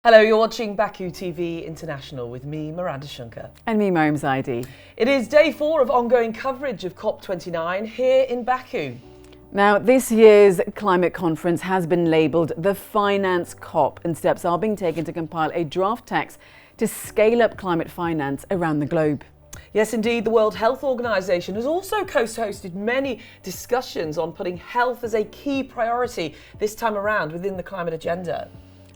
Hello, you're watching Baku TV International with me, Miranda Shunker. And me, Mariam Zaidi. It is day 4 of ongoing coverage of COP29 here in Baku. Now, this year's climate conference has been labelled the Finance COP, and steps are being taken to compile a draft text to scale up climate finance around the globe. Yes, indeed, the World Health Organization has also co-hosted many discussions on putting health as a key priority this time around within the climate agenda.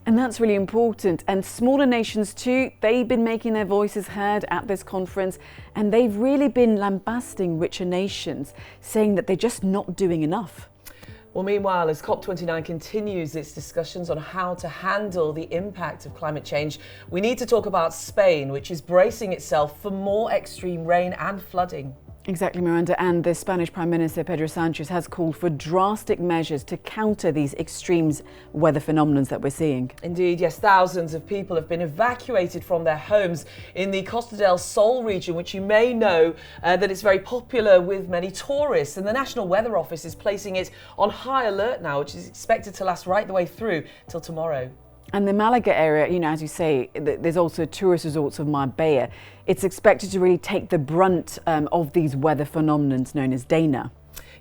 And that's really important. And smaller nations too, they've been making their voices heard at this conference, and they've really been lambasting richer nations, saying that they're just not doing enough. Well, meanwhile, as COP29 continues its discussions on how to handle the impact of climate change, we need to talk about Spain, which is bracing itself for more extreme rain and flooding. Exactly, Miranda, and the Spanish Prime Minister Pedro Sanchez has called for drastic measures to counter these extreme weather phenomena that we're seeing. Indeed, yes, thousands of people have been evacuated from their homes in the Costa del Sol region, which you may know that it's very popular with many tourists, and the National Weather Office is placing it on high alert now, which is expected to last right the way through till tomorrow. And the Malaga area, as you say, there's also tourist resorts of Marbella. It's expected to really take the brunt of these weather phenomena known as DANA.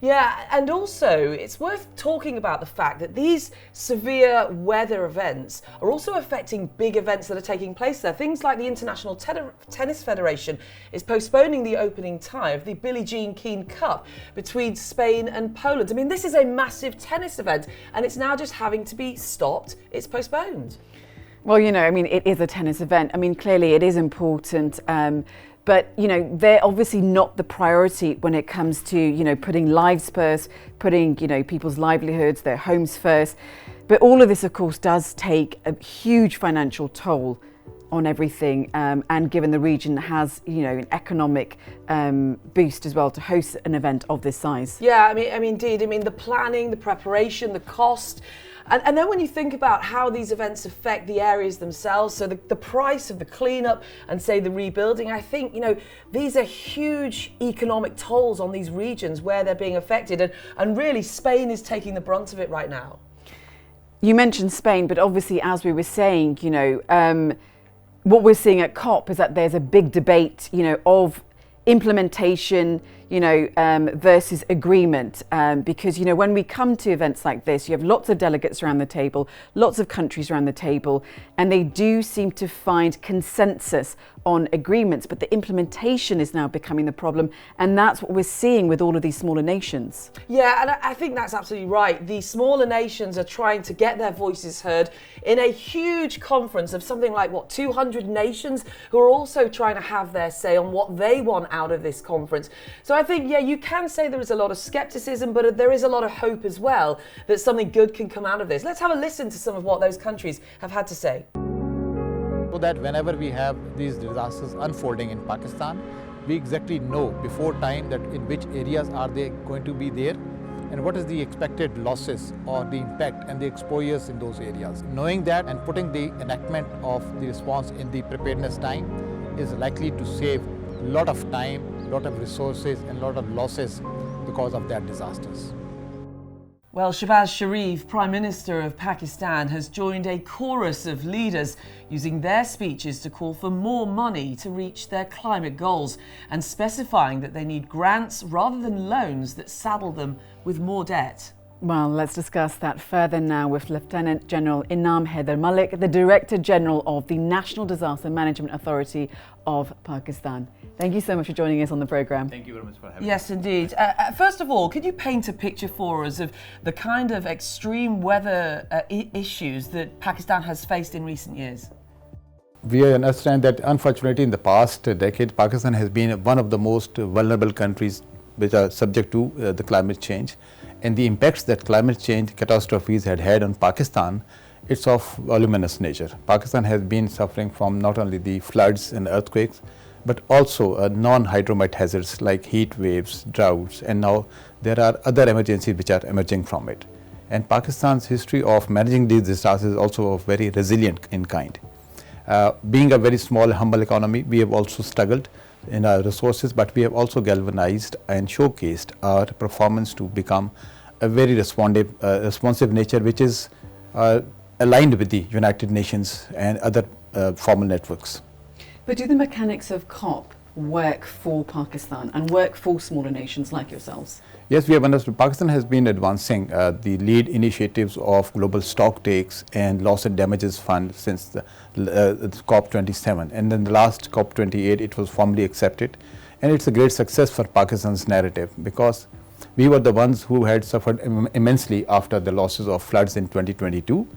Yeah, and also it's worth talking about the fact that these severe weather events are also affecting big events that are taking place there. Things like the International Tennis Federation is postponing the opening tie of the Billie Jean King Cup between Spain and Poland. I mean, this is a massive tennis event and it's now just having to be stopped. It's postponed. Well, it is a tennis event. Clearly it is important. But, they're obviously not the priority when it comes to, putting lives first, putting, people's livelihoods, their homes first. But all of this, of course, does take a huge financial toll on everything. And given the region has, an economic boost as well to host an event of this size. Yeah, indeed. The planning, the preparation, the cost. And then when you think about how these events affect the areas themselves, so the price of the cleanup and say the rebuilding, I think, these are huge economic tolls on these regions where they're being affected. And really, Spain is taking the brunt of it right now. You mentioned Spain, but obviously, as we were saying, what we're seeing at COP is that there's a big debate, of implementation, versus agreement, because, when we come to events like this, you have lots of delegates around the table, lots of countries around the table, and they do seem to find consensus on agreements, but the implementation is now becoming the problem, and that's what we're seeing with all of these smaller nations. Yeah, and I think that's absolutely right. The smaller nations are trying to get their voices heard in a huge conference of something like, 200 nations who are also trying to have their say on what they want out of this conference. So I think, yeah, you can say there is a lot of skepticism, but there is a lot of hope as well that something good can come out of this. Let's have a listen to some of what those countries have had to say. So that whenever we have these disasters unfolding in Pakistan, we exactly know before time that in which areas are they going to be there and what is the expected losses or the impact and the exposures in those areas. Knowing that and putting the enactment of the response in the preparedness time is likely to save a lot of time, a lot of resources and a lot of losses because of that disasters. Well, Shehbaz Sharif, Prime Minister of Pakistan, has joined a chorus of leaders using their speeches to call for more money to reach their climate goals and specifying that they need grants rather than loans that saddle them with more debt. Well, let's discuss that further now with Lieutenant General Inam Haider Malik, the Director General of the National Disaster Management Authority of Pakistan. Thank you so much for joining us on the programme. Thank you very much for having me. Yes, indeed. First of all, could you paint a picture for us of the kind of extreme weather issues that Pakistan has faced in recent years? We understand that unfortunately in the past decade, Pakistan has been one of the most vulnerable countries which are subject to the climate change. And the impacts that climate change catastrophes had on Pakistan, it's of voluminous nature. Pakistan has been suffering from not only the floods and earthquakes, but also non-hydromite hazards like heat waves, droughts, and now there are other emergencies which are emerging from it. And Pakistan's history of managing these disasters is also very resilient in kind. Being a very small, humble economy, we have also struggled in our resources, but we have also galvanized and showcased our performance to become a very responsive nature, which is aligned with the United Nations and other formal networks. But do the mechanics of COP work for Pakistan and work for smaller nations like yourselves? Yes, we have understood. Pakistan has been advancing the lead initiatives of global stock takes and loss and damages fund since the COP27, and then the last COP28 it was formally accepted, and it's a great success for Pakistan's narrative because we were the ones who had suffered immensely after the losses of floods in 2022,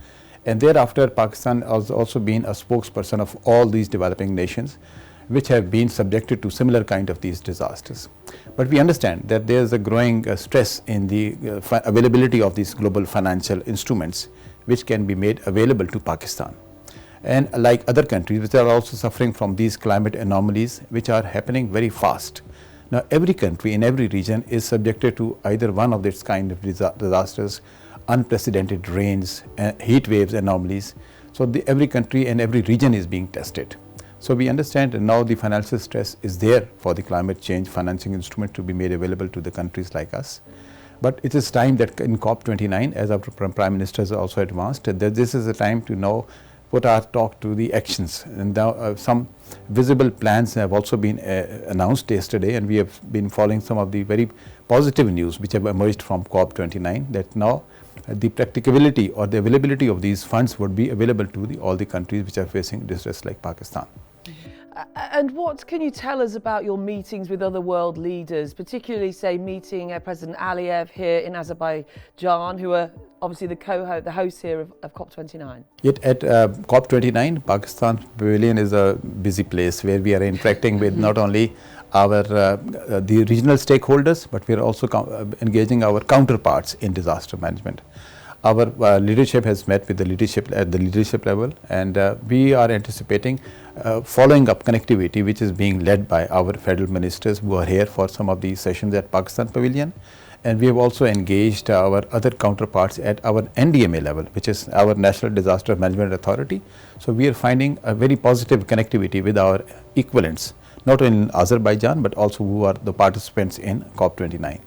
and thereafter Pakistan has also been a spokesperson of all these developing nations which have been subjected to similar kind of these disasters. But we understand that there is a growing stress in the availability of these global financial instruments which can be made available to Pakistan. And like other countries which are also suffering from these climate anomalies which are happening very fast. Now every country in every region is subjected to either one of this kind of disasters, unprecedented rains, heat waves, anomalies. So every country and every region is being tested. So we understand that now the financial stress is there for the climate change financing instrument to be made available to the countries like us. But it is time that in COP29, as our Prime Minister has also advanced, that this is a time to now put our talk to the actions. And now some visible plans have also been announced yesterday, and we have been following some of the very positive news which have emerged from COP29, that now the practicability or the availability of these funds would be available to all the countries which are facing distress like Pakistan. And what can you tell us about your meetings with other world leaders, particularly, say, meeting President Aliyev here in Azerbaijan, who are obviously the hosts here of COP29? Yet at COP29, Pakistan Pavilion is a busy place where we are interacting with not only our the regional stakeholders, but we are also engaging our counterparts in disaster management. Our leadership has met with the leadership at the leadership level, and we are anticipating following up connectivity which is being led by our federal ministers who are here for some of these sessions at Pakistan Pavilion. And we have also engaged our other counterparts at our NDMA level, which is our National Disaster Management Authority. So we are finding a very positive connectivity with our equivalents, not only in Azerbaijan, but also who are the participants in COP29.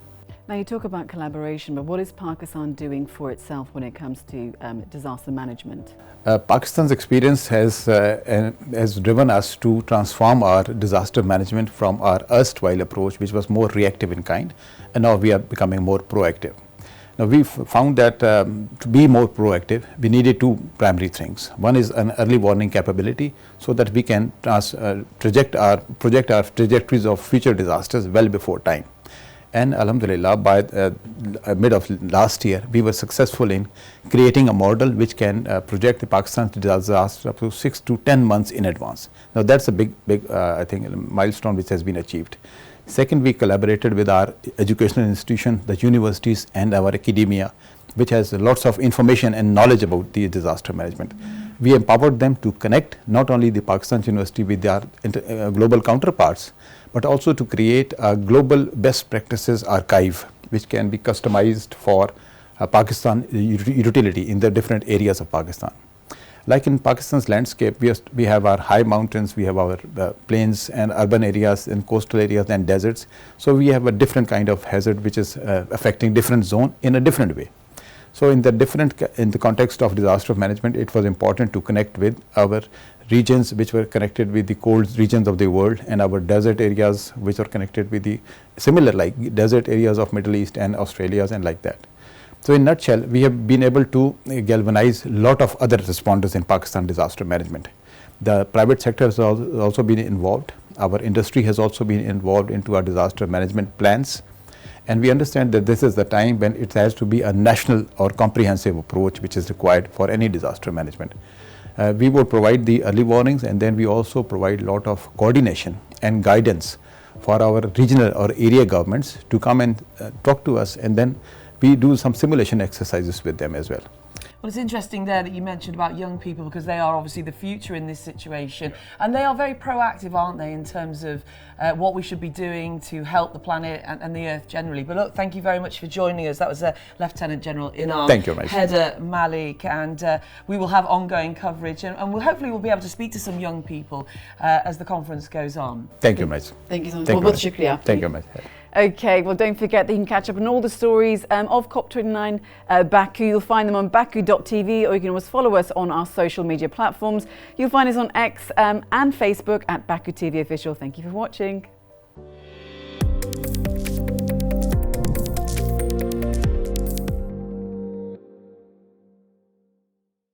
Now you talk about collaboration, but what is Pakistan doing for itself when it comes to disaster management? Pakistan's experience has driven us to transform our disaster management from our erstwhile approach, which was more reactive in kind, and now we are becoming more proactive. Now we found that to be more proactive, we needed two primary things. One is an early warning capability, so that we can project our trajectories of future disasters well before time. And Alhamdulillah, by mid of last year, we were successful in creating a model which can project the Pakistan's disaster up to 6 to 10 months in advance. Now that's a big I think milestone which has been achieved. Second, we collaborated with our educational institutions, the universities and our academia, which has lots of information and knowledge about the disaster management. We empowered them to connect not only the Pakistan University with their global counterparts, but also to create a global best practices archive which can be customized for Pakistan utility in the different areas of Pakistan. Like in Pakistan's landscape, we have our high mountains, we have our plains and urban areas and coastal areas and deserts. So we have a different kind of hazard which is affecting different zone in a different way. So in the context of disaster management, it was important to connect with our regions which were connected with the cold regions of the world, and our desert areas which are connected with the similar like desert areas of Middle East and Australia and like that. So in a nutshell, we have been able to galvanize a lot of other responders in Pakistan disaster management. The private sector has also been involved. Our industry has also been involved into our disaster management plans. And we understand that this is the time when it has to be a national or comprehensive approach which is required for any disaster management. We will provide the early warnings, and then we also provide a lot of coordination and guidance for our regional or area governments to come and talk to us, and then we do some simulation exercises with them as well. Well, it's interesting there that you mentioned about young people, because they are obviously the future in this situation, and they are very proactive, aren't they, in terms of what we should be doing to help the planet and the earth generally. But look, thank you very much for joining us. That was Lieutenant General Inam Haider Malik, and we will have ongoing coverage, and hopefully we'll be able to speak to some young people as the conference goes on. Thank you much. Thank you so much. Thank you much. Okay, well, don't forget that you can catch up on all the stories of COP29 Baku. You'll find them on baku.tv, or you can always follow us on our social media platforms. You'll find us on X and Facebook at Baku TV Official. Thank you for watching.